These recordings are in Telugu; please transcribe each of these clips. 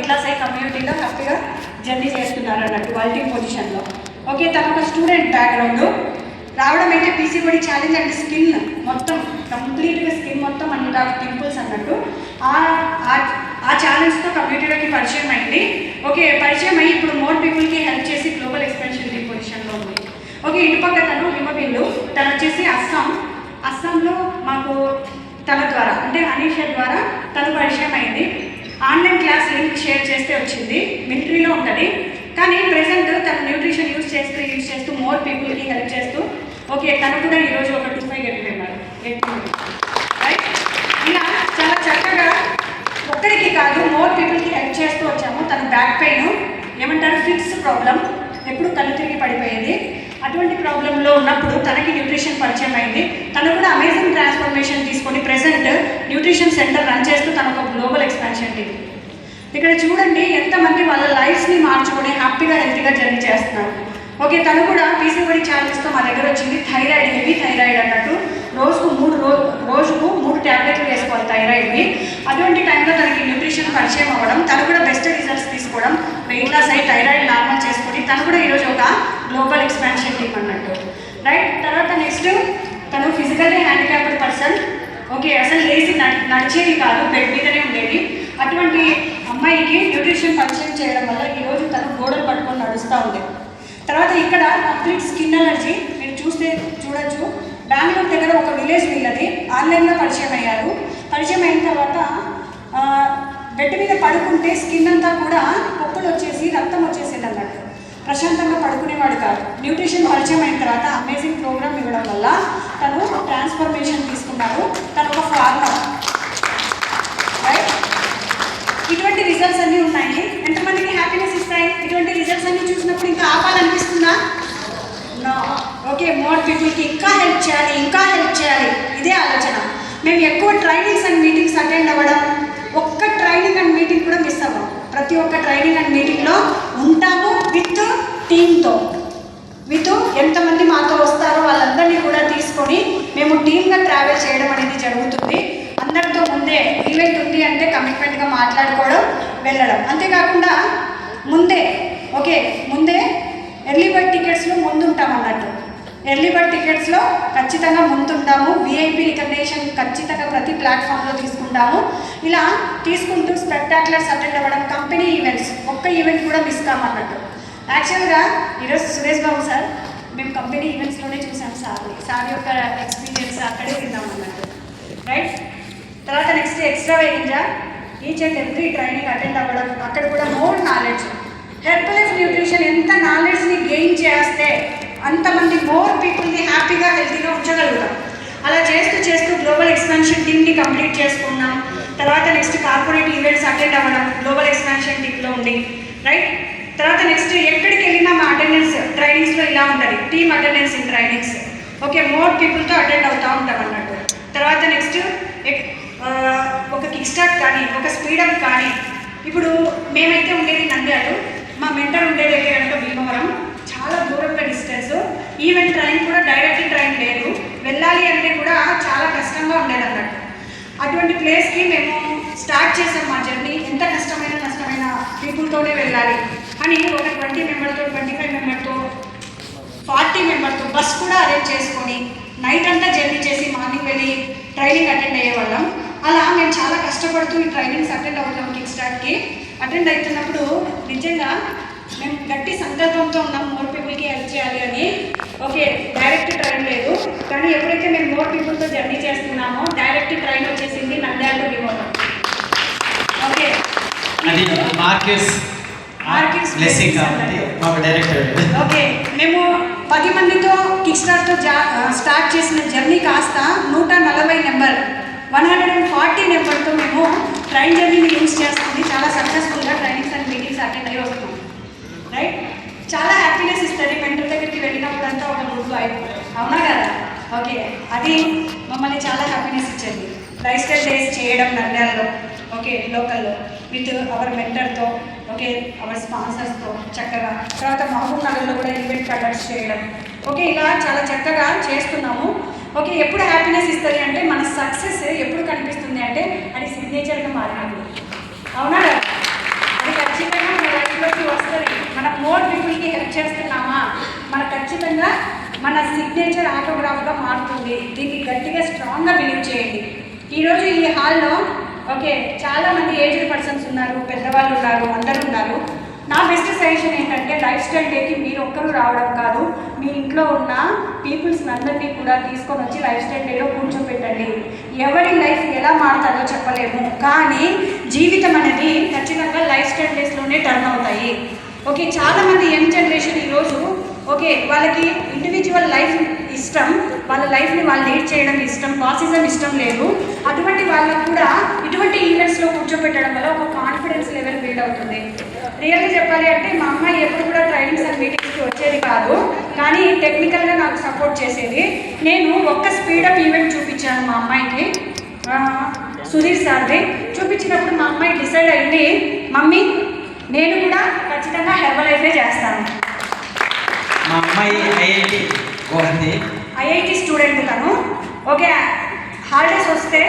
క్లాస్ అయ్యి కమ్యూనిటీలో హ్యాపీగా జర్నీ చేస్తున్నారు అన్నట్టు వాల్టింగ్ పొజిషన్లో. ఓకే, తన ఒక స్టూడెంట్ బ్యాక్గ్రౌండ్ రావడం అయితే పీసీఓడి ఛాలెంజ్ అంటే స్కిన్ మొత్తం కంప్లీట్గా స్కిన్ మొత్తం అంతా పింపుల్స్ అన్నట్టు ఆ ఛాలెంజ్తో కమ్యూనిటీలోకి పరిచయం అయింది. ఓకే, పరిచయం అయ్యి ఇప్పుడు మోర్ పీపుల్కి హెల్ప్ చేసి గ్లోబల్ ఎక్స్పెన్షన్ టీమ్ పొజిషన్లో ఉంది. ఓకే, ఇటుపక్క తను హిమబిల్లు, తను వచ్చేసి అస్సాంలో మాకు తన ద్వారా అంటే అనీషా ద్వారా తను పరిచయం అయింది. ఆన్లైన్ క్లాస్ లింక్ షేర్ చేస్తే వచ్చింది. మిలిటరీలో ఉంటుంది కానీ ప్రెసెంట్ తను న్యూట్రిషన్ యూజ్ చేస్తూ మోర్ పీపుల్కి హెల్ప్ చేస్తూ ఓకే, తను కూడా ఈరోజు ఒక 25 గెలిపోయినారు. రైట్, ఇలా చాలా చక్కగా ఒక్కడికి కాదు మోర్ పీపుల్కి హెల్ప్ చేస్తూ వచ్చాము. తను బ్యాక్ పెయిన్ ఏమంటారు ఫిక్స్ ప్రాబ్లం, ఎప్పుడు కళ్ళు తిరిగి పడిపోయేది. అటువంటి ప్రాబ్లంలో ఉన్నప్పుడు తనకి న్యూట్రిషన్ పరిచయం అయింది. తను కూడా అమేజింగ్ ట్రాన్స్ఫర్మేషన్ తీసుకొని ప్రెసెంట్ న్యూట్రిషన్ సెంటర్ రన్ చేస్తూ తన ఒక గ్లోబల్ ఎక్స్పాన్షన్ టీమ్. ఇక్కడ చూడండి ఎంతమంది వాళ్ళ లైఫ్స్ని మార్చుకొని హ్యాపీగా హెల్తీగా జర్నీ చేస్తున్నారు. ఓకే, తను కూడా పీసీఓడి ఛాలెంజ్తో మా దగ్గర వచ్చింది. థైరాయిడ్, హెవీ థైరాయిడ్ అన్నట్టు రోజుకు 3 ట్యాబ్లెట్లు వేసుకోవాలి థైరాయిడ్ని. అటువంటి టైంలో తనకి న్యూట్రిషన్ పరిచయం అవ్వడం, తను కూడా బెస్ట్ రిజల్ట్స్ తీసుకోవడం, వెయిట్ లాస్ అయ్యి థైరాయిడ్ నార్మల్ చేసుకొని తను కూడా ఈరోజు ఒక గ్లోబల్ ఎక్స్పాన్షన్ టీమ్ అన్నట్టు. రైట్, తర్వాత నెక్స్ట్ తను ఫిజికల్లీ హ్యాండిక్యాప్డ్ పర్సన్. ఓకే, అసలు లేచి నడిచేది కాదు, బెడ్ మీదనే ఉండేది. అటువంటి అమ్మాయికి న్యూట్రిషన్ పరిచయం చేయడం వల్ల ఈరోజు తను గోడలు పట్టుకొని నడుస్తూ ఉంది. తర్వాత ఇక్కడ కంప్లీట్ స్కిన్ అలర్జీ మీరు చూడొచ్చు. బెంగళూరు దగ్గర ఒక విలేజ్ వీళ్ళది. ఆన్లైన్లో పరిచయం అయ్యారు. పరిచయం అయిన తర్వాత బెడ్ మీద పడుకుంటే స్కిన్ అంతా కూడా పొక్కులు వచ్చేసి రక్తం వచ్చేసేది అన్నట్టు. ప్రశాంతంగా పడుకునేవాడు కాదు. న్యూట్రిషన్ పరిచయం అయిన తర్వాత అమేజింగ్ ప్రోగ్రామ్ ఇవ్వడం వల్ల తను ట్రాన్స్ఫర్మేషన్ తీసుకున్నారు. తను ఒక ఫార్మర్. రైట్, ఇటువంటి రిజల్ట్స్ అన్నీ ఉన్నాయి. ఎంతమందికి హ్యాపీనెస్ ఇస్తాయి ఇటువంటి రిజల్ట్స్ అన్నీ చూసినప్పుడు? ఇంకా ఆపాలనిపిస్తుందా? నో. ఓకే, మోర్ పీపుల్కి ఇంకా హెల్ప్ చేయాలి, ఇదే ఆలోచన. మేము ఎక్కువ ట్రైనింగ్స్ అండ్ మీటింగ్స్ అటెండ్ అవ్వడం, ఒక్క ట్రైనింగ్ అండ్ మీటింగ్ కూడా మిస్ అవ్వం. ప్రతి ఒక్క ట్రైనింగ్ అండ్ మీటింగ్లో ఉంటాము విత్ టీమ్తో. ఎంతమంది మాతో వస్తారో వాళ్ళందరినీ కూడా తీసుకొని మేము టీమ్గా ట్రావెల్ చేయడం అనేది జరుగుతుంది. అందరితో ముందే ఈవెంట్ ఉంది అంటే కమిట్మెంట్గా మాట్లాడుకోవడం, వెళ్ళడం. అంతేకాకుండా ముందే ఎర్లీ బర్డ్ టికెట్స్లో ముందుంటాం అన్నట్టు. ఎర్లీ బర్డ్ టికెట్స్లో ఖచ్చితంగా ముందుంటాము. విఐపి రికగ్నేషన్ ఖచ్చితంగా ప్రతి ప్లాట్ఫామ్లో తీసుకుంటాము. ఇలా తీసుకుంటూ స్పెక్టాక్యులర్స్ అటెండ్ అవ్వడం, కంపెనీ ఈవెంట్స్, ఒక్క ఈవెంట్ కూడా మిస్ కామన్నట్టు. యాక్చువల్గా ఈరోజు సురేష్ బాబు సార్ మేము కంపెనీ ఈవెంట్స్లోనే చూసాం సార్ యొక్క ఎక్స్పీరియన్స్ అక్కడే విన్నాం అన్నట్టు. రైట్, తర్వాత నెక్స్ట్ ఎక్స్ట్రా వేయింజా each and every training attend అవ్వడం, అక్కడ కూడా మోర్ నాలెడ్జ్. హెర్బలైఫ్ న్యూట్రిషన్ ఎంత నాలెడ్జ్ని గెయిన్ చేస్తే అంతమంది మోర్ పీపుల్ని హ్యాపీగా హెల్తీగా ఉంచగలుగుతాం. అలా చేస్తూ గ్లోబల్ ఎక్స్పాన్షన్ టీమ్ని కంప్లీట్ చేసుకున్నాం. తర్వాత నెక్స్ట్ కార్పొరేట్ ఈవెంట్స్ అటెండ్ అవ్వడం గ్లోబల్ ఎక్స్పాన్షన్ టీమ్లో ఉండి. రైట్, తర్వాత నెక్స్ట్ ఎక్కడికి వెళ్ళినా మా అటెండెన్స్ ట్రైనింగ్స్లో ఇలా ఉంటుంది, team attendance in trainings. Okay, more పీపుల్తో అటెండ్ అవుతూ ఉంటాం అన్నట్టు. తర్వాత నెక్స్ట్ ఒక కిక్ స్టార్ట్ కానీ ఒక స్పీడప్ కానీ. ఇప్పుడు మేమైతే ఉండేది నంద్యాలు, మా మెంటర్ ఉండేది ఎక్కడంటే భీమవరం, చాలా దూరంగా డిస్టెన్స్. ఈవెంట్ ట్రైన్ కూడా డైరెక్ట్ ట్రైన్ లేదు, వెళ్ళాలి అంటే కూడా చాలా కష్టంగా ఉండేది అన్నట్టు. అటువంటి ప్లేస్కి మేము స్టార్ట్ చేసాం మా జర్నీ. ఎంత నష్టమైన పీపుల్తోనే వెళ్ళాలి అని ఒక 20 మెంబర్తో 25 మెంబర్తో 40 మెంబర్తో బస్ కూడా అరేంజ్ చేసుకొని నైట్ అంతా జర్నీ చేసి మార్నింగ్ వెళ్ళి ట్రైనింగ్ అటెండ్ అయ్యేవాళ్ళం. అలా మేము చాలా కష్టపడుతూ ఈ ట్రైనింగ్స్ అటెండ్ అవుతాం. కిక్ స్టార్ట్కి అటెండ్ అవుతున్నప్పుడు నిజంగా మేము గట్టి సంకల్పంతో ఉన్నాం మోర్ పీపుల్కి హెల్ప్ చేయాలి అని. ఓకే, డైరెక్ట్ ట్రైన్ లేదు కానీ ఎప్పుడైతే మేము మోర్ పీపుల్తో జర్నీ చేస్తున్నామో డైరెక్ట్ ట్రైన్ వచ్చేసింది నంద్యాల భీమవరం. ఓకే, ఓకే, మేము 10 మందితో కిక్ స్టార్ట్తో స్టార్ట్ చేసిన జర్నీ కాస్త 140 నెంబర్ 140 నెంబర్తో మేము ట్రైన్ జర్నీని యూజ్ చేస్తుంది. చాలా సక్సెస్ఫుల్గా ట్రైనింగ్స్ అండ్ మీటింగ్స్ అటెండ్ అయ్యి వస్తున్నాం. రైట్, చాలా హ్యాపీనెస్ ఇస్తుంది మెంటర్ దగ్గరికి వెళ్ళినప్పుడు అంతా ఒక గుడ్ వైబ్, అవునా కదా? ఓకే, అది మమ్మల్ని చాలా హ్యాపీనెస్ ఇచ్చేది. లైఫ్ స్టైల్ డేస్ చేయడం నంద్యాలలో, ఓకే, లోకల్లో విత్ అవర్ మెంటర్తో, ఓకే, అవర్ స్పాన్సర్స్తో చక్కగా. తర్వాత మహబూబ్ నగర్లో కూడా ఈవెంట్ కండక్ట్ చేయడం. ఓకే, ఇలా చాలా చక్కగా చేస్తున్నాము. ఓకే, ఎప్పుడు హ్యాపీనెస్ ఇస్తుంది అంటే మన సక్సెస్ ఎప్పుడు కనిపిస్తుంది అంటే అది సిగ్నేచర్గా మారినప్పుడు, అవునా? అది మన సిగ్నేచర్ ఆటోగ్రాఫ్గా మారుతుంది. దీన్ని గట్టిగా స్ట్రాంగ్గా బిలీవ్ చేయండి. ఈరోజు ఈ హాల్లో ఓకే చాలామంది ఏజ్డ్ పర్సన్స్ ఉన్నారు, పెద్దవాళ్ళు ఉన్నారు, అందరూ ఉన్నారు. నా బెస్ట్ సజెషన్ ఏంటంటే లైఫ్ స్టైల్ డేకి మీరు ఒక్కరు రావడం కాదు, మీ ఇంట్లో ఉన్న పీపుల్స్ అందరినీ కూడా తీసుకొని వచ్చి లైఫ్ స్టైల్ డేలో కూర్చోపెట్టండి. ఎవరి లైఫ్ ఎలా మారుతుందో చెప్పలేము, కానీ జీవితం అనేది ఖచ్చితంగా లైఫ్ స్టైల్ డేస్లోనే టర్న్ అవుతాయి. ఓకే చాలామంది యంగ్ జనరేషన్ ఈరోజు ఓకే వాళ్ళకి ఇండివిజువల్ లైఫ్ ఇష్టం, వాళ్ళ లైఫ్ని వాళ్ళు లీడ్ చేయడం ఇష్టం, బాసిజం ఇష్టం లేదు. అటువంటి వాళ్ళకు కూడా ఇటువంటి ఈవెంట్స్లో కూర్చోపెట్టడం వల్ల ఒక కాన్ఫిడెన్స్ లెవెల్ బిల్డ్ అవుతుంది. రియల్గా చెప్పాలి అంటే మా అమ్మాయి ఎప్పుడు కూడా ట్రైనింగ్స్ అండ్ మీటింగ్స్కి వచ్చేది కాదు, కానీ టెక్నికల్గా నాకు సపోర్ట్ చేసేది. నేను ఒక్క స్పీడప్ ఈవెంట్ చూపించాను మా అమ్మాయికి, సుధీర్ సార్ది. చూపించినప్పుడు మా అమ్మాయి డిసైడ్ అయింది, మమ్మీ నేను కూడా ఖచ్చితంగా హెర్బలైఫే చేస్తాను. మా అమ్మాయి ఐఐటి స్టూడెంట్ తను. ఓకే హాలిడేస్ వస్తే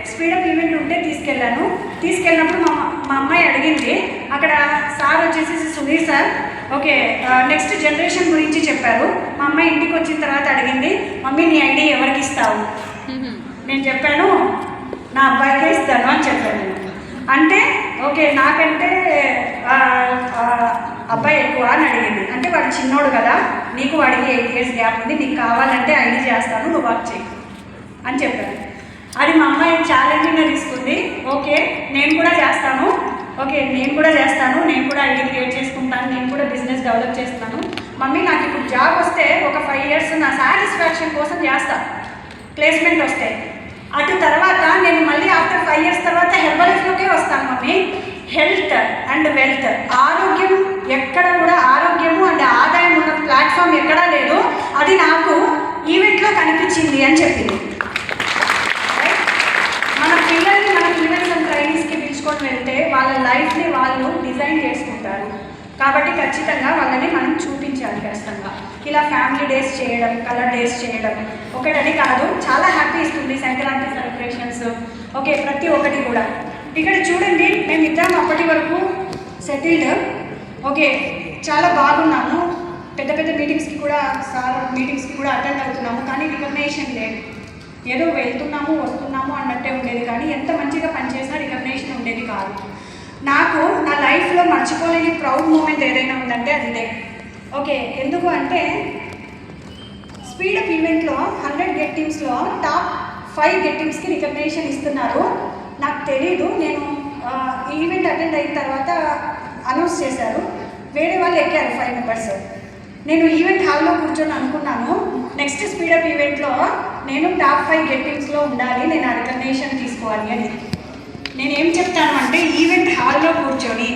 స్పీడప్ ఈవెంట్ ఉంటే తీసుకెళ్ళినప్పుడు మా అమ్మాయి అడిగింది. అక్కడ సార్ వచ్చేసి Sudheer sir okay next generation గురించి చెప్పారు. మా అమ్మాయి ఇంటికి వచ్చిన తర్వాత అడిగింది, మమ్మీ నీ ఐడి ఎవరికి ఇస్తావు? నేను చెప్పాను నా అబ్బాయికే ఇస్తాను అని చెప్పాను. అంటే ఓకే నాకంటే అబ్బాయి ఎక్కువ అని అడిగింది. అంటే వాడు చిన్నోడు కదా, నీకు వాడికి 8 years గ్యాప్ ఉంది, నీకు కావాలంటే ఐడి చేస్తాను, నువ్వు వర్క్ చేయి అని చెప్పాను. అది మా అమ్మాయి ఛాలెంజింగ్గా తీసుకుంది. ఓకే నేను కూడా చేస్తాను, నేను కూడా ఐడి క్రియేట్ చేసుకుంటాను, నేను కూడా బిజినెస్ డెవలప్ చేస్తాను. మమ్మీ నాకు ఇప్పుడు జాబ్ వస్తే ఒక 5 years నా సాటిస్ఫాక్షన్ కోసం చేస్తాను, ప్లేస్మెంట్ వస్తే. అటు తర్వాత నేను మళ్ళీ ఆఫ్టర్ 5 years తర్వాత హెర్బలైఫ్లోకే వస్తాను మమ్మీ. హెల్త్ అండ్ వెల్త్, ఆరోగ్యం ఎక్కడ కూడా ఆరోగ్యము అండ్ ఆదాయం ఉన్న ప్లాట్ఫామ్ ఎక్కడా లేదు, అది నాకు ఈవెంట్లో కనిపించింది అని చెప్పింది. మన పిల్లల్ని మన ఈవెంట్స్ అండ్ ట్రైనింగ్స్కి పిలుచుకొని వెళ్తే వాళ్ళ లైఫ్ని వాళ్ళు డిజైన్ చేసుకుంటారు. కాబట్టి ఖచ్చితంగా వాళ్ళని మనం చూపించాలి ఖచ్చితంగా. ఇలా ఫ్యామిలీ డేస్ చేయడం, కలర్ డేస్ చేయడం ఒకటని కాదు, చాలా హ్యాపీ ఇస్తుంది. సంక్రాంతి సెలబ్రేషన్స్ ఓకే ప్రతి ఒక్కటి కూడా. ఇక్కడ చూడండి మేమిద్దరం అప్పటి వరకు సెటిల్డ్, ఓకే చాలా బాగున్నాము, పెద్ద పెద్ద మీటింగ్స్కి కూడా మీటింగ్స్కి కూడా అటెండ్ అవుతున్నాము, కానీ రికగ్నేషన్ లేదు. ఏదో వెళ్తున్నాము వస్తున్నాము అన్నట్టే ఉండేది, కానీ ఎంత మంచిగా పనిచేసినా రికగ్నేషన్ ఉండేది కాదు. నాకు నా లైఫ్లో మర్చిపోలేని ప్రౌడ్ మూమెంట్ ఏదైనా ఉందంటే అది ఇదే. ఓకే ఎందుకు అంటే స్పీడప్ ఈవెంట్లో 100 గెట్ టీమ్స్లో టాప్ 5 గెట్ టీమ్స్కి రికగ్నేషన్ ఇస్తున్నారు. నాకు తెలీదు, నేను ఈవెంట్ అటెండ్ అయిన తర్వాత అనౌన్స్ చేశారు, వేరే వాళ్ళు ఎక్కారు 5 members. నేను ఈవెంట్ హాల్లో కూర్చొని అనుకున్నాను నెక్స్ట్ స్పీడప్ ఈవెంట్లో నేను టాప్ 5 గెట్ టీమ్స్లో ఉండాలి, నేను ఆ రికగ్నేషన్ తీసుకోవాలి అని. నేనేం చెప్తాను అంటే ఈవెంట్ హాల్లో కూర్చొని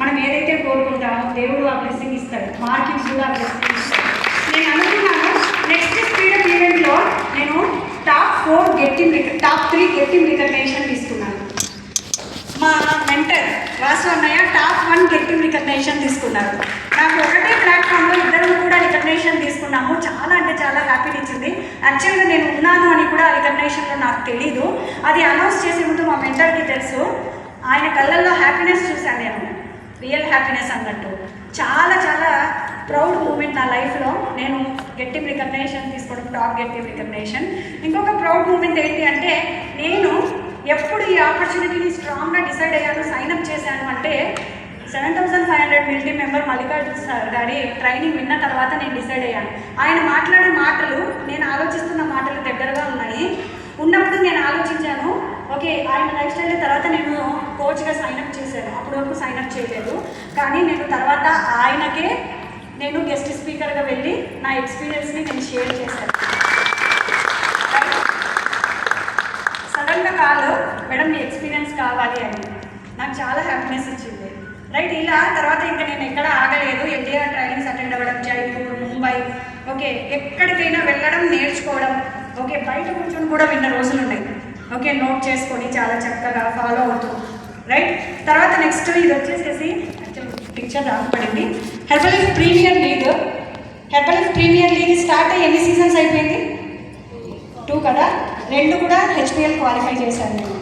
మనం ఏదైతే కోరుకుంటామో దేవుడు ఆ బ్లెస్సింగ్ ఇస్తాడు, మార్కింగ్స్ కూడా ఆ బ్లెస్సింగ్ ఇస్తాడు. నేను అనుకున్నాను నెక్స్ట్ స్పీడప్ ఈవెంట్లో నేను టాప్ 3 గెట్ టీమ్ రికగ్నేషన్ తీసుకున్నాను. మా మెంటర్ వాసు అన్నయ్య టాప్ 1 గెట్ టీమ్ రికగ్నేషన్ తీసుకున్నారు. నాకు ఒకటే ప్లాట్ఫామ్లో ఇద్దరం కూడా రికగ్నేషన్ తీసుకున్నాము. చాలా అంటే చాలా హ్యాపీని ఇచ్చింది. యాక్చువల్గా నేను ఉన్నాను అని కూడా ఆ రికగ్నేషన్లో నాకు తెలీదు. అది అనౌన్స్ చేసే ముందు మా మెంటర్కి తెలుసు. ఆయన కళ్ళల్లో హ్యాపీనెస్ చూశాను నేను, రియల్ హ్యాపీనెస్ అన్నట్టు. చాలా చాలా ప్రౌడ్ మూమెంట్ నా లైఫ్లో నేను గెట్ టీమ్ రికగ్నేషన్ తీసుకోవడం, టాప్ గెట్ టీమ్ రికగ్నేషన్. ఇంకొక ప్రౌడ్ మూమెంట్ ఏంటి అంటే నేను ఎప్పుడు ఈ ఆపర్చునిటీని స్ట్రాంగ్గా డిసైడ్ అయ్యాను, సైన్అప్ చేశాను అంటే 7500 మిలిటరీ మెంబర్ మల్లికార్జున సార్ గారి ట్రైనింగ్ విన్న తర్వాత నేను డిసైడ్ అయ్యాను. ఆయన మాట్లాడే మాటలు నేను ఆలోచిస్తున్న మాటలు దగ్గరగా ఉన్నాయి. ఉన్నప్పుడు నేను ఆలోచించాను ఓకే ఆయన లైఫ్ స్టైల్ తర్వాత నేను కోచ్గా సైన్అప్ చేశాను, అప్పటి వరకు సైన్అప్ చేయలేదు. కానీ నేను తర్వాత ఆయనకే నేను గెస్ట్ స్పీకర్గా వెళ్ళి నా ఎక్స్పీరియన్స్ని నేను షేర్ చేశాను. సడన్గా కాదు మేడం మీ ఎక్స్పీరియన్స్ కావాలి అని, నాకు చాలా హ్యాపీనెస్ ఇచ్చింది. రైట్ ఇలా తర్వాత ఇంకా నేను ఎక్కడ ఆగలేదు. ఎన్టీఆర్ ట్రైనింగ్స్ అటెండ్ అవ్వడం, జైపూర్, ముంబై ఓకే ఎక్కడికైనా వెళ్ళడం, నేర్చుకోవడం. ఓకే బయట కూర్చొని కూడా విన్న రోజులు ఉన్నాయి. ఓకే నోట్ చేసుకొని చాలా చక్కగా ఫాలో అవుతూ రైట్. తర్వాత నెక్స్ట్ ఇది వచ్చేసేసి పిక్చర్ రాకపడింది Herbalife premier league. Herbalife premier league start అయ్యి ఎన్ని సీజన్స్ అయిపోయింది? 2 కదా, 2 కూడా హెచ్పిఎల్ క్వాలిఫై చేశాను నేను.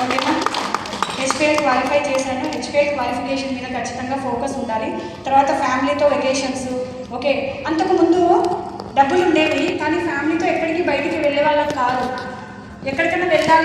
ఓకేనా హెచ్పిఎల్ క్వాలిఫై చేశాను. హెచ్పిఎల్ క్వాలిఫికేషన్ మీద ఖచ్చితంగా ఫోకస్ ఉండాలి. తర్వాత ఫ్యామిలీతో వెకేషన్స్. ఓకే అంతకుముందు డబ్బులు ఉండేవి కానీ ఫ్యామిలీతో ఎక్కడికి బయటికి వెళ్ళే వాళ్ళం కాదు. ఎక్కడికైనా వెళ్ళాలి